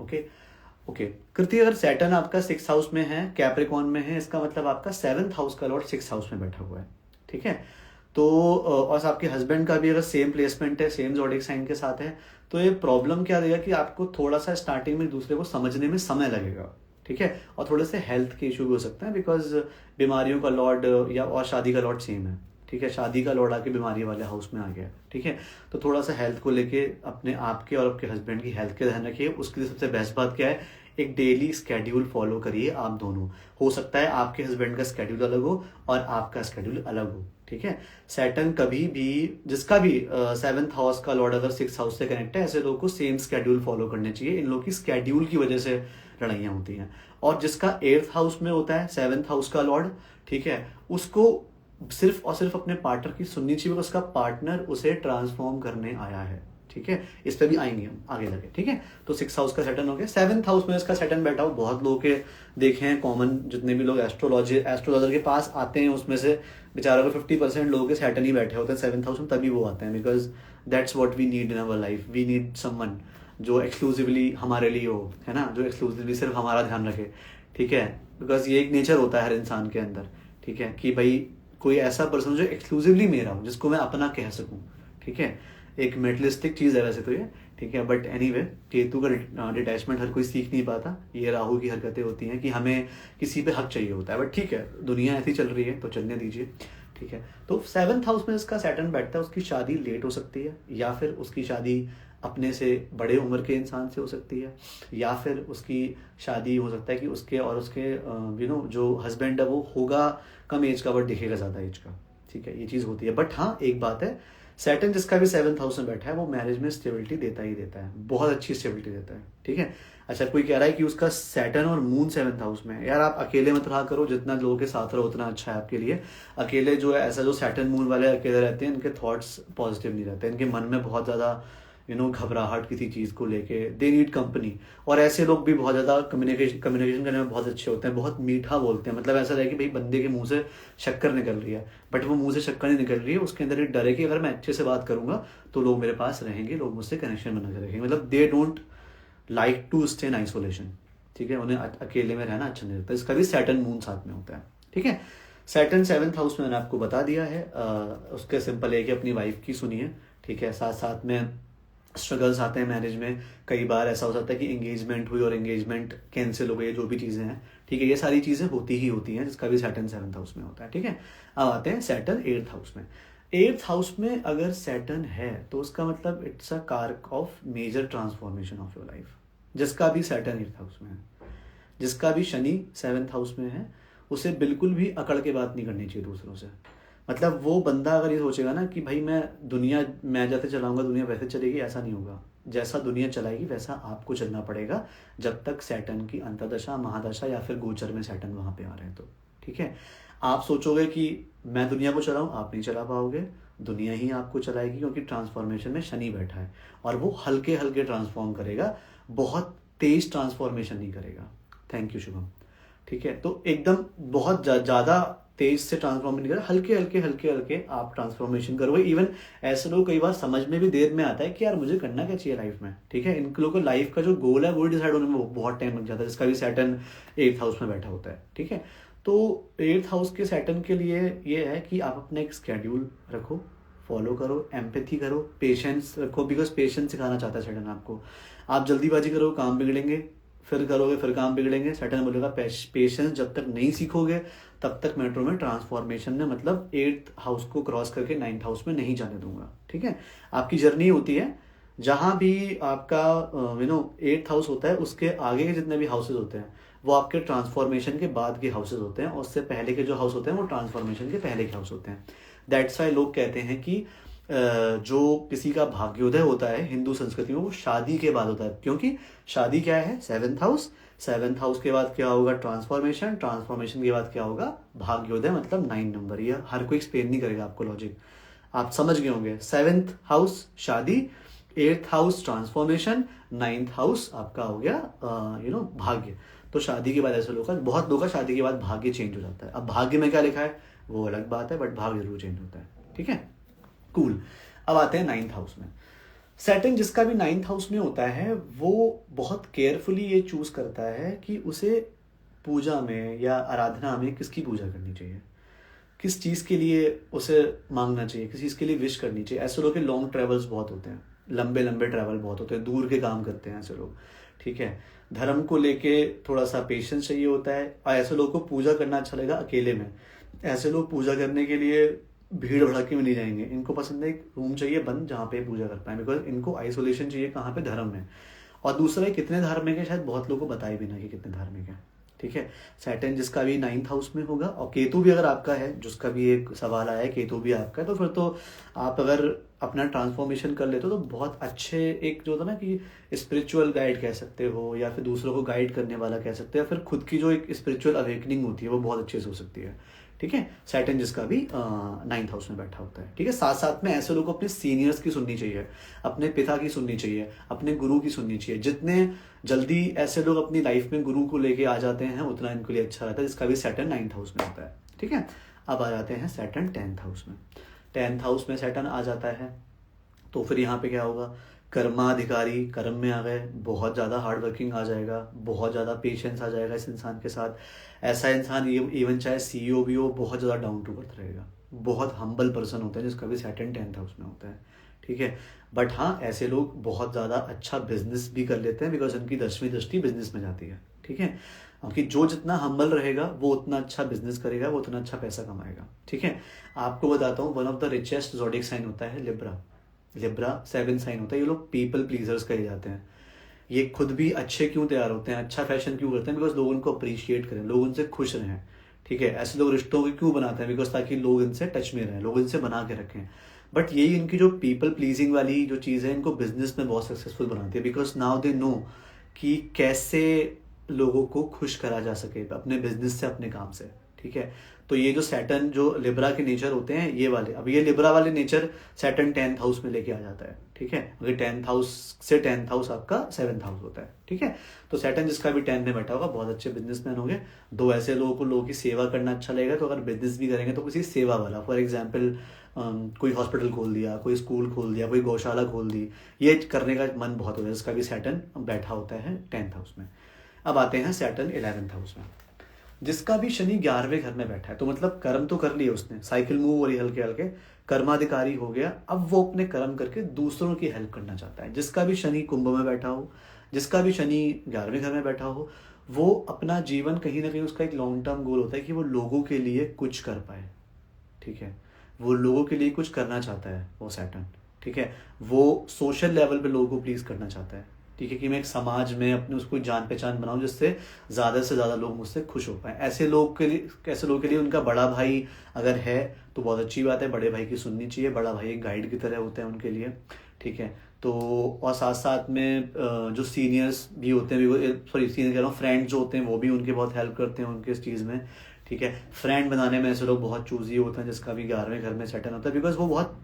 ओके कृति, अगर सैटर्न आपका 6th हाउस में है, कैप्रिकॉन में है, इसका मतलब आपका 7th हाउस का लॉर्ड 6th हाउस में बैठा हुआ है, ठीक है। तो और आपके हस्बैंड का भी अगर सेम प्लेसमेंट है, सेम ज़ोडिएक साइन के साथ है, तो ये प्रॉब्लम क्या देगा कि आपको थोड़ा सा स्टार्टिंग में दूसरे को समझने में समय लगेगा, ठीक है। और थोड़े से हेल्थ के इशू भी हो सकते हैं, बिकॉज बीमारियों का लॉर्ड या और शादी का लॉर्ड सेम है, ठीक है। शादी का लॉर्ड आके बीमारी वाले हाउस में आ गया, ठीक है। तो थोड़ा सा हेल्थ को लेके अपने आपके और आपके हस्बैंड की हेल्थ का ध्यान रखिए। उसके लिए सबसे बेस्ट बात क्या है, एक डेली स्केड्यूल फॉलो करिए आप दोनों। हो सकता है आपके हस्बैंड का स्केड्यूल अलग हो और आपका स्केड्यूल अलग हो, ठीक है। सैटर्न कभी भी जिसका भी 7th हाउस का लॉर्ड अगर 6th हाउस से कनेक्ट है, ऐसे लोगों को सेम स्केड्यूल फॉलो करने चाहिए। इन लोगों की स्केड्यूल की वजह से लड़ाइयाँ होती हैं। और जिसका 8th हाउस में होता है 7th हाउस का लॉर्ड, ठीक है, उसको सिर्फ और सिर्फ अपने पार्टनर की सुननी चाहिए, बिकॉज उसका पार्टनर उसे ट्रांसफॉर्म करने आया है। ठीक है, इस पर भी आएंगे हम आगे लगे। ठीक है, तो 6 हाउस का सैटर्न हो गया। 7th हाउस में इसका सैटर्न बैठा हो, बहुत लोगों के देखे हैं कॉमन, जितने भी लोग एस्ट्रोलॉजर के पास आते हैं उसमें से बेचारों को 50% लोगों के सैटर्न ही बैठे होते हैं 7th हाउस में, तभी वो आते हैं। Because that's what we need in our life. We need someone जो एक्सक्लूसिवली हमारे लिए हो, है ना, जो एक्सक्लूसिवली सिर्फ हमारा ध्यान रखे। ठीक है, बिकॉज ये एक नेचर होता है हर इंसान के अंदर। ठीक है, कि भाई कोई ऐसा पर्सन जो एक्सक्लूसिवली मेरा हो, जिसको मैं अपना कह सकूं। ठीक है, एक मेटलिस्टिक चीज़ है वैसे तो ये। ठीक है, बट एनीवे केतु का डिटैचमेंट हर कोई सीख नहीं पाता। ये राहु की हरकतें होती हैं कि हमें किसी पे हक चाहिए होता है, बट ठीक है, दुनिया ऐसी चल रही है तो चलने दीजिए। ठीक है, तो 7th हाउस में इसका सैटर्न बैठता है। उसकी शादी लेट हो सकती है, या फिर उसकी शादी अपने से बड़े उम्र के इंसान से हो सकती है, या फिर उसकी शादी हो सकता है कि उसके और उसके जो हस्बैंड है वो होगा कम एज का बट दिखेगा ज़्यादा एज का। ठीक है, ये चीज़ होती है। बट हाँ, एक बात है, सैटर्न जिसका भी 7th हाउस में बैठा है वो मैरिज में स्टेबिलिटी देता ही देता है, बहुत अच्छी स्टेबिलिटी देता है। ठीक है, अच्छा कोई कह रहा है कि उसका सैटर्न और मून 7th हाउस में है। यार आप अकेले मत रहा करो, जितना लोगों के साथ रहो उतना अच्छा है आपके लिए। अकेले जो है, ऐसा जो सैटर्न मून वाले अकेले रहते हैं, इनके थॉट्स पॉजिटिव नहीं रहते, इनके मन में बहुत ज़्यादा घबराहट किसी चीज़ को लेके, दे नीड कंपनी। और ऐसे लोग भी बहुत ज़्यादा कम्युनिकेशन करने में बहुत अच्छे होते हैं, बहुत मीठा बोलते हैं। मतलब ऐसा रहे कि भाई बंदे के मुंह से शक्कर निकल रही है, बट वो मुंह से शक्कर नहीं निकल रही है, उसके अंदर एक डर है कि अगर मैं अच्छे से बात करूंगा तो लोग मेरे पास रहेंगे, लोग मुझसे कनेक्शन बना के रखेंगे। मतलब they don't like to stay in isolation. ठीक है, उन्हें अकेले में रहना अच्छा नहीं लगता। इसका भी सैटर्न मून साथ में होता है। ठीक है, सैटर्न 7th हाउस में मैंने आपको बता दिया है। उसके सिंपल है कि अपनी वाइफ की सुनिए। ठीक है, साथ साथ में स्ट्रगल्स आते हैं मैरिज में। कई बार ऐसा हो सकता है कि एंगेजमेंट हुई और एंगेजमेंट कैंसिल हो गई, जो भी चीज़ें हैं। ठीक है, ये सारी चीज़ें होती ही होती हैं, जिसका भी सैटर्न 7th हाउस में होता है। ठीक है, अब आते हैं सैटर्न 8th हाउस में। 8th हाउस में अगर सैटर्न है तो उसका मतलब इट्स अ कारक of major transformation of your life. जिसका भी सैटर्न 8th हाउस में है, जिसका भी शनि 7th हाउस में है, उसे बिल्कुल भी अकड़ के बात नहीं करनी चाहिए दूसरों से। मतलब वो बंदा अगर ये सोचेगा ना कि भाई मैं जैसे चलाऊंगा दुनिया वैसे चलेगी, ऐसा नहीं होगा। जैसा दुनिया चलाएगी वैसा आपको चलना पड़ेगा, जब तक सैटर्न की अंतर्दशा, महादशा या फिर गोचर में सैटर्न वहाँ पे आ रहे हैं तो। ठीक है, आप सोचोगे कि मैं दुनिया को चलाऊं, आप नहीं चला पाओगे, दुनिया ही आपको चलाएगी, क्योंकि ट्रांसफॉर्मेशन में शनि बैठा है और वो हल्के हल्के ट्रांसफॉर्म करेगा, बहुत तेज ट्रांसफॉर्मेशन नहीं करेगा। Thank you Shubham. ठीक है, तो एकदम बहुत ज़्यादा तेज से ट्रांसफॉर्म नहीं करेगा, हल्के हल्के हल्के हल्के आप ट्रांसफॉर्मेशन करोगे। इवन ऐसे लोग कई बार समझ में भी देर में आता है कि यार मुझे करना क्या चाहिए लाइफ में। ठीक है, इन लोगों को लाइफ का जो गोल है वो डिसाइड होने में बहुत टाइम लग जाता है, जिसका भी सैटर्न 8th हाउस में बैठा होता है। ठीक है, तो 8th हाउस के सैटर्न के लिए ये है कि आप अपना एक स्केड्यूल रखो, फॉलो करो, एम्पैथी करो, पेशेंस रखो, बिकॉज पेशेंस सिखाना चाहता है सैटर्न आपको। आप जल्दीबाजी करो, काम बिगड़ेंगे, फिर करोगे फिर काम बिगड़ेंगे। सैटर्न बोलेगा पेशेंस जब तक नहीं सीखोगे तब तक मेट्रो में ट्रांसफॉर्मेशन में, मतलब 8th हाउस को क्रॉस करके 9th हाउस में नहीं जाने दूंगा। ठीक है, आपकी जर्नी होती है, जहाँ भी आपका 8th हाउस होता है, उसके आगे के जितने भी हाउसेज होते हैं वो आपके ट्रांसफॉर्मेशन के बाद के हाउसेज होते हैं, और उससे पहले के जो हाउस होते हैं वो ट्रांसफॉर्मेशन के पहले के हाउस होते हैं। दैट्स वाई लोग कहते हैं कि जो किसी का भाग्योदय होता है हिंदू संस्कृति में, वो शादी के बाद होता है, क्योंकि शादी क्या है, 7th हाउस, 7th हाउस के बाद क्या होगा, ट्रांसफॉर्मेशन, ट्रांसफॉर्मेशन के बाद क्या होगा, भाग्योदय, मतलब 9 नंबर। ये हर कोई एक्सप्लेन नहीं करेगा आपको लॉजिक, आप समझ गए होंगे। 7th हाउस शादी, 8th house transformation, 9th house आपका हो गया भाग्य। तो शादी के बाद ऐसे बहुत लोग का शादी के बाद भाग्य चेंज हो जाता है। अब भाग्य में क्या लिखा है वो अलग बात है, बट भाग्य जरूर चेंज होता है। ठीक है, कूल। अब आते हैं 9th हाउस में। सैटर्न जिसका भी 9th हाउस में होता है वो बहुत केयरफुली ये चूज करता है कि उसे पूजा में या आराधना में किसकी पूजा करनी चाहिए, किस चीज़ के लिए उसे मांगना चाहिए, किस चीज़ के लिए विश करनी चाहिए। ऐसे लोग के लॉन्ग ट्रैवल्स बहुत होते हैं, लंबे लंबे ट्रैवल बहुत होते हैं, दूर के काम करते हैं ऐसे लोग। ठीक है, धर्म को लेके थोड़ा सा पेशेंस चाहिए होता है, और ऐसे लोग को पूजा करना अच्छा लगेगा अकेले में। ऐसे लोग पूजा करने के लिए भीड़ भड़के में नहीं जाएंगे, इनको पसंद है एक रूम चाहिए बंद जहाँ पे पूजा कर पाए, बिकॉज इनको आइसोलेशन चाहिए कहाँ पे, धर्म में। और दूसरा कितने धार्मिक है शायद बहुत लोगों को बताए भी ना कि कितने धार्मिक है। ठीक है, सैटर्न जिसका भी 9th हाउस में होगा, और केतु भी अगर आपका है, जिसका भी एक सवाल आया है केतु भी आपका है, तो फिर तो आप अगर अपना ट्रांसफॉर्मेशन कर लेते हो तो बहुत अच्छे एक जो होता है ना कि स्पिरिचुअल गाइड कह सकते हो, या फिर दूसरों को गाइड करने वाला कह सकते हो, या फिर खुद की जो एक स्पिरिचुअल अवेकनिंग होती है वो बहुत अच्छे से हो सकती है। ठीक है। सैटर्न जिसका भी 9th हाउस में बैठा होता है, ठीक है। साथ साथ में ऐसे लोग अपने सीनियर्स की सुननी चाहिए, अपने पिता की सुननी चाहिए, अपने गुरु की सुननी चाहिए। जितने जल्दी ऐसे लोग अपनी लाइफ में गुरु को लेके आ जाते हैं उतना इनके लिए अच्छा रहता है, जिसका भी सैटर्न 9th हाउस में होता है, ठीक है। अब आ जाते हैं सैटर्न 10th हाउस में। 10th हाउस में सैटर्न आ जाता है तो फिर यहाँ पे क्या होगा, कर्माधिकारी कर्म में आ गए, बहुत ज़्यादा हार्ड वर्किंग आ जाएगा, बहुत ज़्यादा पेशेंस आ जाएगा इस इंसान के साथ। ऐसा इंसान इवन चाहे CEO भी हो, बहुत ज़्यादा डाउन टू अर्थ रहेगा, बहुत हम्बल पर्सन होता है जिसका भी सैटर्न 10th हाउस में होता है, ठीक है। बट हाँ, ऐसे लोग बहुत ज़्यादा अच्छा बिजनेस भी कर लेते हैं बिकॉज उनकी 10वीं दृष्टि बिजनेस में जाती है, ठीक है। क्योंकि जो जितना हम्बल रहेगा वो उतना अच्छा बिजनेस करेगा, वो उतना अच्छा पैसा कमाएगा, ठीक है। आपको बताता हूँ, one of the richest zodiac sign होता है लिब्रा। लिब्रा 7 साइन होता है। ये लोग पीपल प्लीजर्स कहे जाते हैं। ये खुद भी अच्छे क्यों तैयार होते हैं, अच्छा फैशन क्यों करते हैं, बिकॉज लोग उनको अप्रिशिएट करें, लोग उनसे खुश रहें, ठीक है। ऐसे लोग रिश्तों को क्यों बनाते हैं, बिकॉज ताकि लोग इनसे टच में रहें, लोग इनसे बना के रखें। बट यही इनकी जो पीपल प्लीजिंग वाली जो चीज़ है इनको बिजनेस में बहुत सक्सेसफुल बनाती है, बिकॉज नाउ दे नो कि कैसे लोगों को खुश करा जा सके अपने बिजनेस से, अपने काम से, ठीक है। तो ये जो सैटर्न जो लिब्रा के नेचर होते हैं ये वाले, अब ये लिब्रा वाले नेचर सैटर्न 10th हाउस में लेके आ जाता है, ठीक है। अगर 10th हाउस से 10th हाउस आपका 7th हाउस होता है, ठीक है। तो सैटर्न जिसका भी 10th में बैठा होगा बहुत अच्छे बिजनेसमैन होंगे। दो ऐसे लोगों की सेवा करना अच्छा लगेगा, तो अगर बिजनेस भी करेंगे तो किसी सेवा वाला, फॉर एग्जाम्पल कोई हॉस्पिटल खोल दिया, कोई स्कूल खोल दिया, कोई गौशाला खोल दी, ये करने का मन बहुत होता है जिसका भी सैटर्न बैठा होता है 10th हाउस में। अब आते हैं सैटर्न 11th हाउस में, जिसका भी शनि 11वें घर में बैठा है। तो मतलब कर्म तो कर लिए उसने, साइकिल मूव हो रही हल्के हल्के, कर्माधिकारी हो गया। अब वो अपने कर्म करके दूसरों की हेल्प करना चाहता है। जिसका भी शनि कुंभ में बैठा हो, जिसका भी शनि 11वें घर में बैठा हो, वो अपना जीवन कहीं ना कहीं उसका एक लॉन्ग टर्म गोल होता है कि वो लोगों के लिए कुछ कर पाए, ठीक है। वो लोगों के लिए कुछ करना चाहता है वो सैटर्न, ठीक है। वो सोशल लेवल पे लोगों को प्लीज करना चाहता है, ठीक है, कि मैं एक समाज में अपने उसको जान पहचान बनाऊं जिससे ज़्यादा से ज़्यादा लोग मुझसे खुश हो पाए। ऐसे लोग के लिए उनका बड़ा भाई अगर है तो बहुत अच्छी बात है, बड़े भाई की सुननी चाहिए। बड़ा भाई एक गाइड की तरह होता है उनके लिए, ठीक है। तो और साथ साथ में जो सीनियर्स भी होते हैं, सॉरी सीनियर कह रहा हूँ, फ्रेंड्स जो होते हैं वो भी उनके बहुत हेल्प करते हैं उनके इस चीज़ में, ठीक है। फ्रेंड बनाने में ऐसे लोग बहुत चूजी होते हैं जिसका भी 11वें घर में सेटल होता है, बिकॉज वो बहुत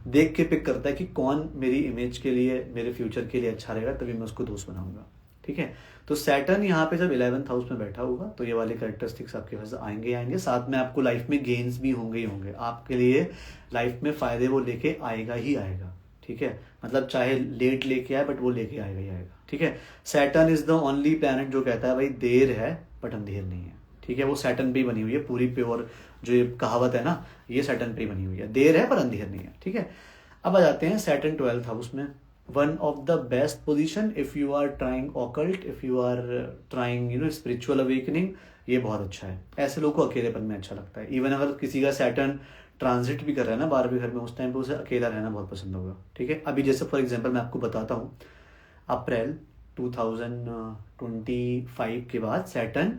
देख के पिक करता है कि कौन मेरी इमेज के लिए, मेरे फ्यूचर के लिए अच्छा रहेगा, तभी मैं उसको दोस्त बनाऊंगा, ठीक है। तो सैटर्न यहाँ पे जब 11th हाउस में बैठा होगा तो ये वाले कैरेक्टरिस्टिक्स आपके पास आएंगे। साथ में आपको लाइफ में गेन्स भी होंगे ही होंगे, आपके लिए लाइफ में फायदे वो लेके आएगा ही आएगा, ठीक है। मतलब चाहे लेट लेके आए बट वो लेके आएगा ही आएगा, ठीक है। Saturn is the only planet जो कहता है भाई देर है बट अंधेर नहीं है, ठीक है। वो सैटर्न पे ही बनी हुई है, पूरी प्योर जो ये कहावत है ना, ये सैटर्न पे ही बनी हुई है, देर है पर अंधेर नहीं है, ठीक है। अब आ जाते हैं सैटर्न 12th हाउस में। One of the best position if you are trying occult, if you are trying spiritual awakening, ये बहुत अच्छा है। ऐसे लोगों को अकेलेपन में अच्छा लगता है। इवन अगर किसी का सैटर्न ट्रांजिट भी कर रहा है ना 12वें घर में, उस टाइम पे उसे अकेला रहना बहुत पसंद होगा, ठीक है। अभी जैसे फॉर एग्जाम्पल मैं आपको बताता हूँ, अप्रैल 2025 के बाद सैटर्न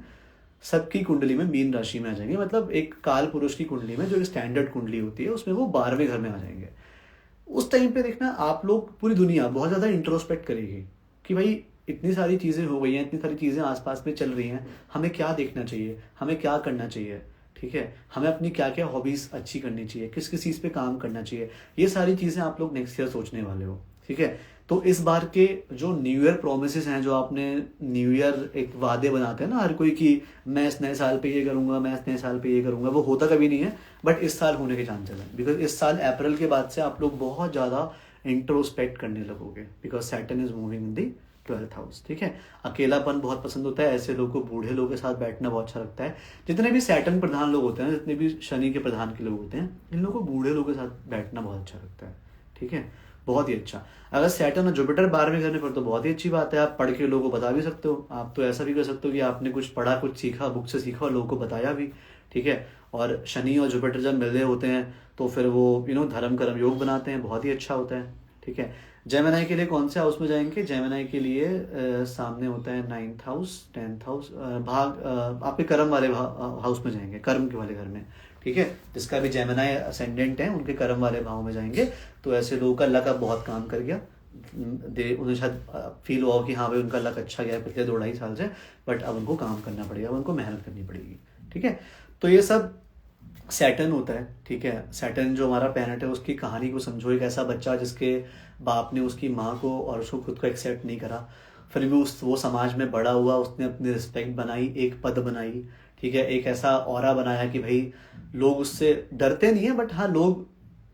सबकी कुंडली में मीन राशि में आ जाएंगे। मतलब एक काल पुरुष की कुंडली में जो एक स्टैंडर्ड कुंडली होती है उसमें वो 12वें घर में आ जाएंगे। उस टाइम पे देखना आप लोग, पूरी दुनिया बहुत ज़्यादा इंट्रोस्पेक्ट करेगी कि भाई इतनी सारी चीज़ें हो गई हैं, इतनी सारी चीज़ें आसपास में चल रही हैं, हमें क्या देखना चाहिए, हमें क्या करना चाहिए, ठीक है। हमें अपनी क्या क्या हॉबीज़ अच्छी करनी चाहिए, किस किस चीज़ पे काम करना चाहिए, ये सारी चीज़ें आप लोग नेक्स्ट ईयर सोचने वाले हो, ठीक है। तो इस बार के जो न्यू ईयर प्रोमिसेस हैं, जो आपने न्यू ईयर एक वादे बनाते हैं ना हर कोई कि मैं इस नए साल पे ये करूंगा, मैं इस नए साल पे ये करूंगा, वो होता कभी नहीं है, बट इस साल होने के चांसेस हैं। बिकॉज इस साल अप्रैल के बाद से आप लोग बहुत ज़्यादा इंट्रोस्पेक्ट करने लगोगे, because Saturn is moving in the 12th house, ठीक है। अकेलापन बहुत पसंद होता है ऐसे लोगों को, बूढ़े लोगों के साथ बैठना बहुत अच्छा लगता है। जितने भी सैटर्न प्रधान लोग होते हैं, जितने भी शनि के प्रधान के लोग होते हैं, इन लोगों को बूढ़े लोगों के साथ बैठना बहुत अच्छा लगता है, ठीक है, बहुत ही अच्छा। अगर सैटर्न और जुपिटर 12वें घर में पढ़े तो बहुत ही अच्छी बात है, आप पढ़ के लोगों को बता भी सकते हो। आप तो ऐसा भी कर सकते हो कि आपने कुछ पढ़ा, कुछ सीखा, बुक से सीखा और लोगों को बताया भी, ठीक है। और शनि और जुपिटर जब मिल रहे होते हैं तो फिर वो धर्म कर्म योग बनाते हैं, बहुत ही अच्छा होता है, ठीक है। जेमिनी के लिए कौन से हाउस में जाएंगे? जेमिनी के लिए सामने होता है 9th हाउस, 10th हाउस, आपके कर्म वाले हाउस में जाएंगे, कर्म के वाले घर में, ठीक है। जिसका भी जेमिनी असेंडेंट है उनके कर्म वाले भाव में जाएंगे। तो ऐसे लोगों का लक अब बहुत काम कर गया, उन्हें शायद फील हुआ कि हाँ भाई उनका लक अच्छा गया पिछले 2-2.5 साल से, बट अब उनको काम करना पड़ेगा, अब उनको मेहनत करनी पड़ेगी, ठीक है। तो ये सब सैटर्न होता है, ठीक है, सैटर्न जो हमारा प्लैनेट है उसकी कहानी को समझो। एक ऐसा बच्चा जिसके बाप ने उसकी माँ को और उसको खुद को एक्सेप्ट नहीं करा, फिर भी वो समाज में बड़ा हुआ, उसने अपनी रिस्पेक्ट बनाई, एक पद बनाई, ठीक है, एक ऐसा ऑरा बनाया कि भाई लोग उससे डरते नहीं है, बट हाँ लोग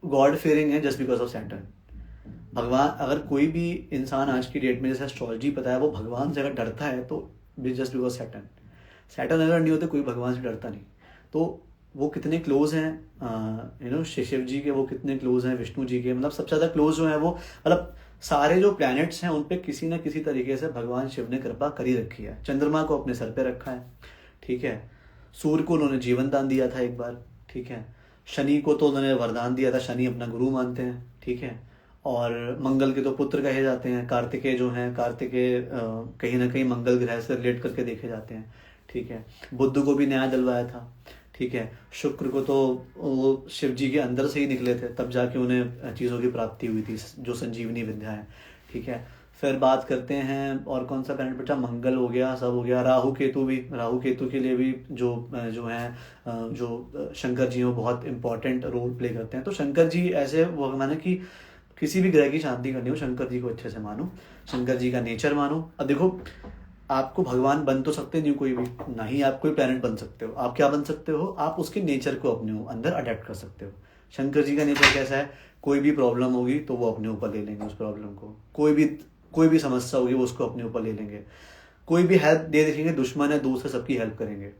गॉड फेयरिंग है जस्ट बिकॉज ऑफ सैटर्न। भगवान, अगर कोई भी इंसान आज की डेट में, जैसे एस्ट्रोलॉजी पता है, वो भगवान से अगर डरता है तो जस्ट बिकॉज सैटर्न। सैटर्न अगर नहीं होते कोई भगवान से डरता नहीं। तो वो कितने क्लोज हैं शिव जी के, वो कितने क्लोज हैं विष्णु जी के, मतलब सबसे ज़्यादा क्लोज जो है वो, मतलब सारे जो प्लैनेट्स हैं उन पे किसी ना किसी तरीके से भगवान शिव ने कृपा करी रखी है। चंद्रमा को अपने सर पे रखा है, ठीक है, सूर्य को उन्होंने जीवन दान दिया था एक बार, ठीक है, शनि को तो उन्होंने वरदान दिया था, शनि अपना गुरु मानते हैं, ठीक है, और मंगल के तो पुत्र कहे जाते हैं, कार्तिकेय जो हैं, कार्तिकेय कहीं ना कहीं मंगल ग्रह से रिलेट करके देखे जाते हैं, ठीक है, बुध को भी न्याय दिलवाया था, ठीक है, शुक्र को तो वो शिव जी के अंदर से ही निकले थे, तब जाके उन्हें चीज़ों की प्राप्ति हुई थी, जो संजीवनी विद्या है, ठीक है। फिर बात करते हैं और कौन सा प्लैनेट बचा, मंगल हो गया, सब हो गया, राहु केतु भी, राहु केतु के लिए भी जो हैं जो शंकर जी हैं वो बहुत इंपॉर्टेंट रोल प्ले करते हैं। तो शंकर जी ऐसे वो माने कि किसी भी ग्रह की शांति करनी हो, शंकर जी को अच्छे से मानो, शंकर जी का नेचर मानो। अब देखो, आपको भगवान बन तो सकते नहीं कोई भी, ना ही आप कोई प्लैनेट बन सकते हो। आप क्या बन सकते हो, आप उसके नेचर को अपने अंदर अडेप्ट कर सकते हो। शंकर जी का नेचर कैसा है, कोई भी प्रॉब्लम होगी तो वो अपने ऊपर ले लेंगे उस प्रॉब्लम को, कोई भी समस्या होगी वो उसको अपने ऊपर ले लेंगे, कोई भी हेल्प दे देखेंगे, दुश्मन है दूर से सबकी हेल्प करेंगे,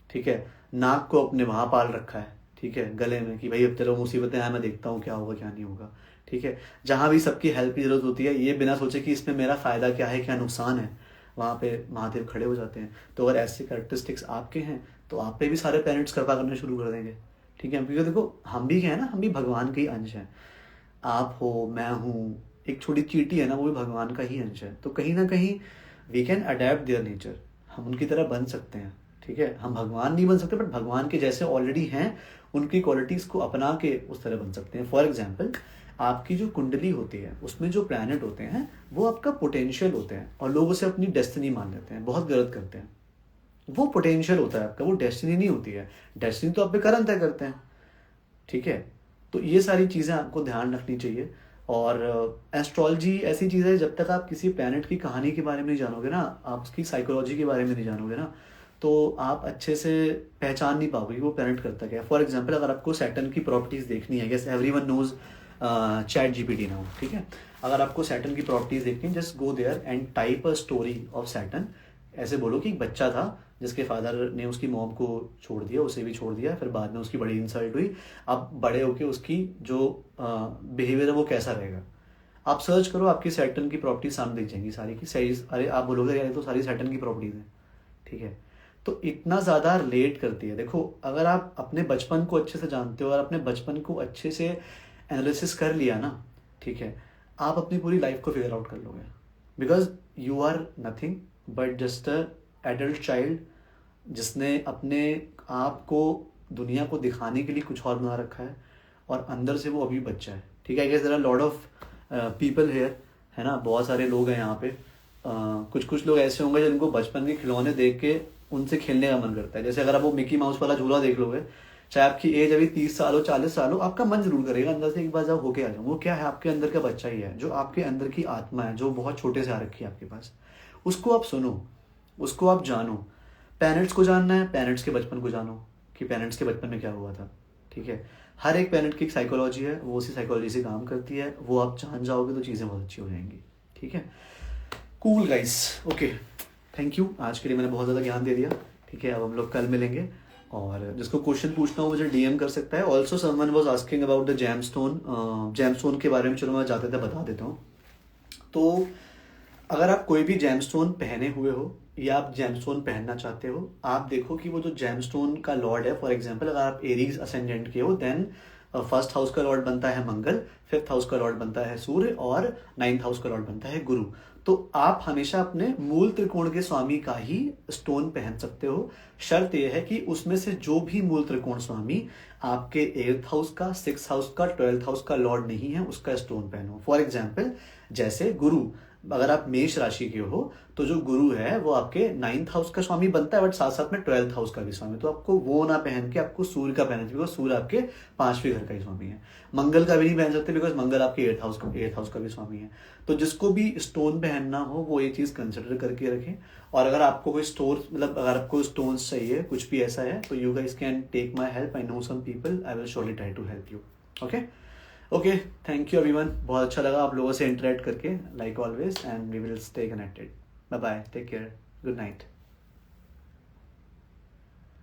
ठीक है। नाक को अपने वहाँ पाल रखा है, ठीक है, गले में, कि भाई अब चलो मुसीबतें आए, मैं देखता हूँ क्या होगा क्या नहीं होगा, ठीक है। जहाँ भी सबकी हेल्प की जरूरत होती है, ये बिना सोचे कि इसमें मेरा फ़ायदा क्या है, क्या नुकसान है, वहाँ पे महादेव खड़े हो जाते हैं। तो अगर ऐसे कैरेक्टरिस्टिक्स आपके हैं तो आप पे भी सारे पेरेंट्स कृपा करने शुरू कर देंगे, ठीक है, क्योंकि देखो हम भी क्या है ना, हम भी भगवान के ही अंश हैं। आप हो, मैं हूँ, एक छोटी चींटी है ना, वो भी भगवान का ही अंश है। तो कहीं ना कहीं we can adapt their nature, हम उनकी तरह बन सकते हैं, ठीक है। हम भगवान नहीं बन सकते, बट भगवान के जैसे ऑलरेडी हैं उनकी क्वालिटीज़ को अपना के उस तरह बन सकते हैं। फॉर एग्जाम्पल, आपकी जो कुंडली होती है उसमें जो प्लैनेट होते हैं वो आपका पोटेंशियल होते हैं, और लोग उसे अपनी डेस्टिनी मान लेते हैं, बहुत गलत करते हैं। वो पोटेंशियल होता है आपका, वो डेस्टिनी नहीं होती है। डेस्टिनी तो आप पे कर्म तय करते हैं, ठीक है। तो ये सारी चीज़ें आपको ध्यान रखनी चाहिए। और एस्ट्रोलॉजी ऐसी चीज़ है, जब तक आप किसी प्लैनेट की कहानी के बारे में नहीं जानोगे ना, आप उसकी साइकोलॉजी के बारे में नहीं जानोगे ना, तो आप अच्छे से पहचान नहीं पाओगे कि वो प्लैनेट करता क्या है। फॉर एग्जाम्पल, अगर आपको सैटर्न की प्रॉपर्टीज़ देखनी है, जैसे everyone knows chat GPT now, ठीक है, अगर आपको सैटर्न की प्रॉपर्टीज देखनी है, just go there and type a story of Saturn. ऐसे बोलो कि एक बच्चा था जिसके फादर ने उसकी मॉम को छोड़ दिया, उसे भी छोड़ दिया, फिर बाद में उसकी बड़ी इंसल्ट हुई। अब बड़े होके उसकी जो बिहेवियर है वो कैसा रहेगा, आप सर्च करो, आपकी सैटर्न की प्रॉपर्टीज सामने दिख जाएंगी सारी की सारी। अरे आप बोलोगे यार तो सारी सैटर्न की प्रॉपर्टीज हैं, ठीक है। तो इतना ज़्यादा रिलेट करती है। देखो, अगर आप अपने बचपन को अच्छे से जानते हो और अपने बचपन को अच्छे से एनालिसिस कर लिया ना, ठीक है, आप अपनी पूरी लाइफ को फिगर आउट कर लोगे। Because you are nothing but just a adult child, जिसने अपने आप को दुनिया को दिखाने के लिए कुछ और बना रखा है, और अंदर से वो अभी बच्चा है, ठीक है। I guess there are lot of people here, है ना, बहुत सारे लोग हैं यहाँ पे। कुछ लोग ऐसे होंगे जिनको बचपन के खिलौने देख के उनसे खेलने का मन करता है। जैसे अगर आप वो मिकी माउस वाला झूला देख लोगे, चाहे आपकी एज अभी 30 साल हो, 40 साल हो, आपका मन जरूर करेगा अंदर से एक बार जब होके आ जाओ। वो क्या है, आपके अंदर का बच्चा ही है, जो आपके अंदर की आत्मा है, जो बहुत छोटे से आ रखी है आपके पास। उसको आप सुनो, उसको आप जानो। पेरेंट्स को जानना है, पेरेंट्स के बचपन को जानो कि पेरेंट्स के बचपन में क्या हुआ था, ठीक है। हर एक पेरेंट की एक साइकोलॉजी है, वो उसी साइकोलॉजी से काम करती है। वो आप जान जाओगे तो चीज़ें बहुत अच्छी हो जाएंगी, ठीक है। Cool guys, okay, thank you. आज के लिए मैंने बहुत ज़्यादा ज्ञान दे दिया, ठीक है। अब हम लोग कल मिलेंगे, और जिसको क्वेश्चन पूछना हो मुझे डीएम कर सकता है। Also someone was asking about the gemstone के बारे में, चलो मैं जाते थे बता देता हूँ। तो अगर आप कोई भी जेमस्टोन पहने हुए हो या आप जेमस्टोन पहनना चाहते हो, आप देखो कि वो जो जेमस्टोन का लॉर्ड है, फॉर एग्जांपल अगर आप एरीज असेंडेंट के हो, देन फर्स्ट हाउस का लॉर्ड बनता है मंगल, फिफ्थ हाउस का लॉर्ड बनता है सूर्य, और नाइन्थ हाउस का लॉर्ड बनता है गुरु। तो आप हमेशा अपने मूल त्रिकोण के स्वामी का ही स्टोन पहन सकते हो। शर्त यह है कि उसमें से जो भी मूल त्रिकोण स्वामी आपके 8th हाउस का, 6th हाउस का, 12th हाउस का लॉर्ड नहीं है, उसका स्टोन पहनो। फॉर एग्जाम्पल, जैसे गुरु, अगर आप मेष राशि के हो तो जो गुरु है वो आपके 9th हाउस का स्वामी बनता है, बट साथ साथ में 12th हाउस का भी स्वामी। तो आपको वो ना पहन के आपको सूर्य का पहनना चाहिए, बिकॉज सूर्य आपके 5वें घर का ही स्वामी है। मंगल का भी नहीं पहन सकते बिकॉज मंगल आपके 8th हाउस का भी स्वामी है। तो जिसको भी स्टोन पहनना हो वो ये चीज़ कंसिडर करके रखें। और अगर आपको कोई स्टोर मतलब अगर आपको स्टोन्स चाहिए, कुछ भी ऐसा है, तो you guys can take my help. I know some people, I will surely try to help you. Okay okay, thank you everyone. बहुत अच्छा लगा आप लोगों से इंटरेक्ट करके, like always, and we will stay connected. Bye bye, take care, good night.